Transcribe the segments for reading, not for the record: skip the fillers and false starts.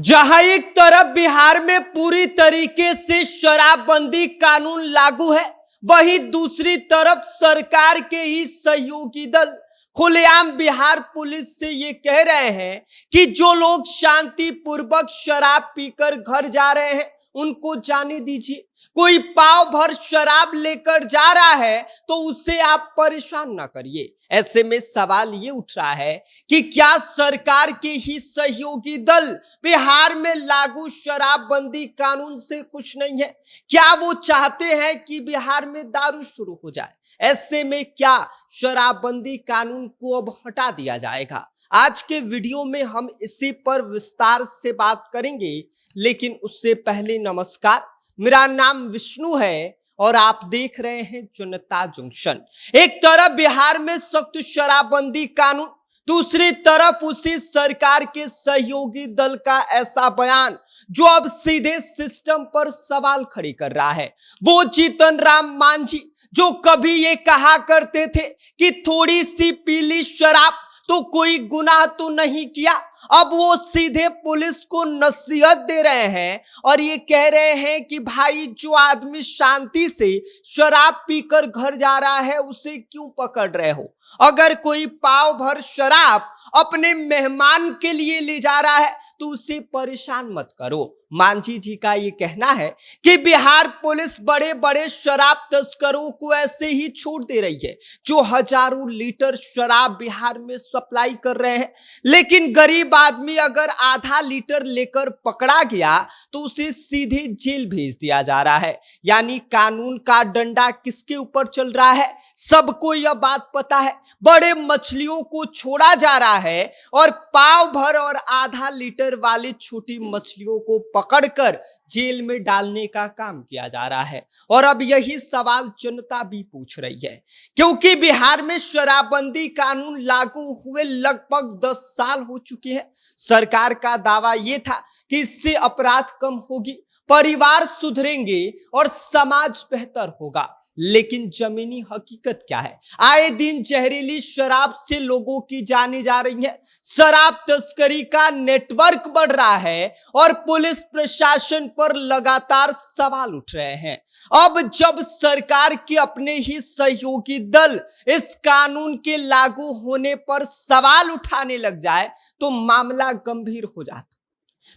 जहां एक तरफ बिहार में पूरी तरीके से शराबबंदी कानून लागू है, वहीं दूसरी तरफ सरकार के ही सहयोगी दल खुलेआम बिहार पुलिस से ये कह रहे हैं कि जो लोग शांतिपूर्वक शराब पीकर घर जा रहे हैं उनको जाने दीजिए। कोई पाव भर शराब लेकर जा रहा है तो उसे आप परेशान ना करिए। ऐसे में सवाल ये उठ रहा है कि क्या सरकार के ही सहयोगी दल बिहार में लागू शराबबंदी कानून से खुश नहीं है? क्या वो चाहते हैं कि बिहार में दारू शुरू हो जाए? ऐसे में क्या शराबबंदी कानून को अब हटा दिया जाएगा? आज के वीडियो में हम इसी पर विस्तार से बात करेंगे, लेकिन उससे पहले नमस्कार, मेरा नाम विष्णु है और आप देख रहे हैं जनता जंक्शन। एक तरफ बिहार में सख्त शराबबंदी कानून, दूसरी तरफ उसी सरकार के सहयोगी दल का ऐसा बयान जो अब सीधे सिस्टम पर सवाल खड़े कर रहा है। वो जीतन राम मांझी जो कभी ये कहा करते थे कि थोड़ी सी पीली शराब तो कोई गुनाह तो नहीं किया, अब वो सीधे पुलिस को नसीहत दे रहे हैं और ये कह रहे हैं कि भाई जो आदमी शांति से शराब पीकर घर जा रहा है उसे क्यों पकड़ रहे हो? अगर कोई पाव भर शराब अपने मेहमान के लिए ले जा रहा है तो उसे परेशान मत करो। मांझी जी का ये कहना है कि बिहार पुलिस बड़े बड़े शराब तस्करों को ऐसे ही छोड़ दे रही है जो हजारों लीटर शराब बिहार में सप्लाई कर रहे हैं, लेकिन गरीब आदमी अगर आधा लीटर लेकर पकड़ा गया तो उसे सीधे जेल भेज दिया जा रहा है। यानी कानून का डंडा किसके ऊपर चल रहा है? सबको यह बात पता है। बड़े मछलियों को छोड़ा जा रहा है और पाव भर और आधा लीटर वाली छोटी मछलियों को पकड़कर जेल में डालने का काम किया जा रहा है। और अब यही सवाल जनता भी पूछ रही है, क्योंकि बिहार में शराबबंदी कानून लागू हुए लगभग 10 साल हो चुके हैं। सरकार का दावा यह था कि इससे अपराध कम होगी, परिवार सुधरेंगे और समाज बेहतर होगा, लेकिन जमीनी हकीकत क्या है? आए दिन जहरीली शराब से लोगों की जानें जा रही है, शराब तस्करी का नेटवर्क बढ़ रहा है और पुलिस प्रशासन पर लगातार सवाल उठ रहे हैं। अब जब सरकार के अपने ही सहयोगी दल इस कानून के लागू होने पर सवाल उठाने लग जाए तो मामला गंभीर हो जाता।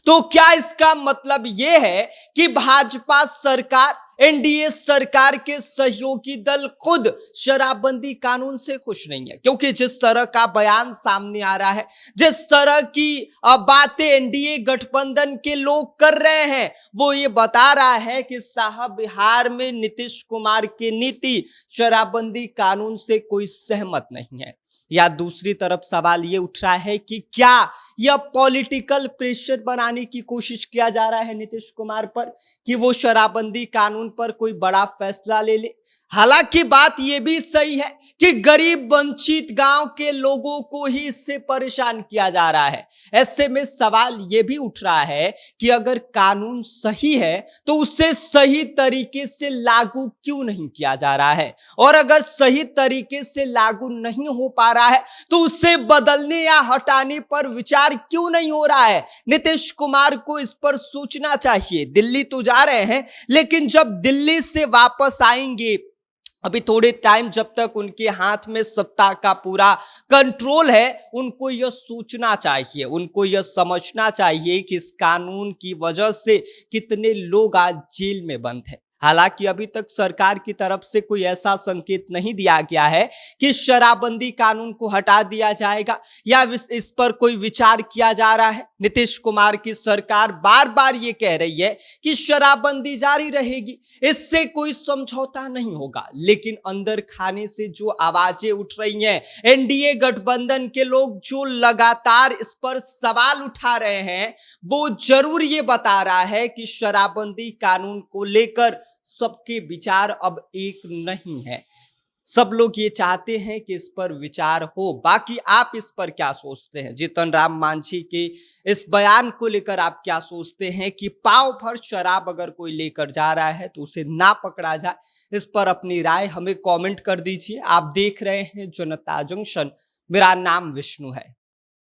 तो क्या इसका मतलब यह है कि भाजपा सरकार, एनडीए सरकार के सहयोगी दल खुद शराबबंदी कानून से खुश नहीं है? क्योंकि जिस तरह का बयान सामने आ रहा है, जिस तरह की बातें एनडीए गठबंधन के लोग कर रहे हैं, वो ये बता रहा है कि साहब बिहार में नीतीश कुमार की नीति शराबबंदी कानून से कोई सहमत नहीं है। या दूसरी तरफ सवाल ये उठ रहा है कि क्या यह पॉलिटिकल प्रेशर बनाने की कोशिश किया जा रहा है नीतीश कुमार पर कि वो शराबबंदी कानून पर कोई बड़ा फैसला ले ले? हालांकि बात यह भी सही है कि गरीब वंचित गांव के लोगों को ही इससे परेशान किया जा रहा है। ऐसे में सवाल यह भी उठ रहा है कि अगर कानून सही है तो उसे सही तरीके से लागू क्यों नहीं किया जा रहा है? और अगर सही तरीके से लागू नहीं हो पा रहा है तो उसे बदलने या हटाने पर विचार क्यों नहीं हो रहा है? नीतीश कुमार को इस पर सोचना चाहिए। दिल्ली तो जा रहे हैं, लेकिन जब दिल्ली से वापस आएंगे, अभी थोड़े टाइम जब तक उनके हाथ में सत्ता का पूरा कंट्रोल है, उनको यह सोचना चाहिए, उनको यह समझना चाहिए कि इस कानून की वजह से कितने लोग आज जेल में बंद हैं। हालांकि अभी तक सरकार की तरफ से कोई ऐसा संकेत नहीं दिया गया है कि शराबबंदी कानून को हटा दिया जाएगा या इस पर कोई विचार किया जा रहा है। नीतीश कुमार की सरकार बार बार ये कह रही है कि शराबबंदी जारी रहेगी, इससे कोई समझौता नहीं होगा, लेकिन अंदर खाने से जो आवाजें उठ रही हैं, एनडीए गठबंधन के लोग जो लगातार इस पर सवाल उठा रहे हैं, वो जरूर ये बता रहा है कि शराबबंदी कानून को लेकर सबके विचार अब एक नहीं है। सब लोग ये चाहते हैं कि इस पर विचार हो। बाकी आप इस पर क्या सोचते हैं? जीतन राम मांझी के इस बयान को लेकर आप क्या सोचते हैं कि पाव भर शराब अगर कोई लेकर जा रहा है तो उसे ना पकड़ा जाए? इस पर अपनी राय हमें कमेंट कर दीजिए। आप देख रहे हैं जनता जंक्शन, मेरा नाम विष्णु है।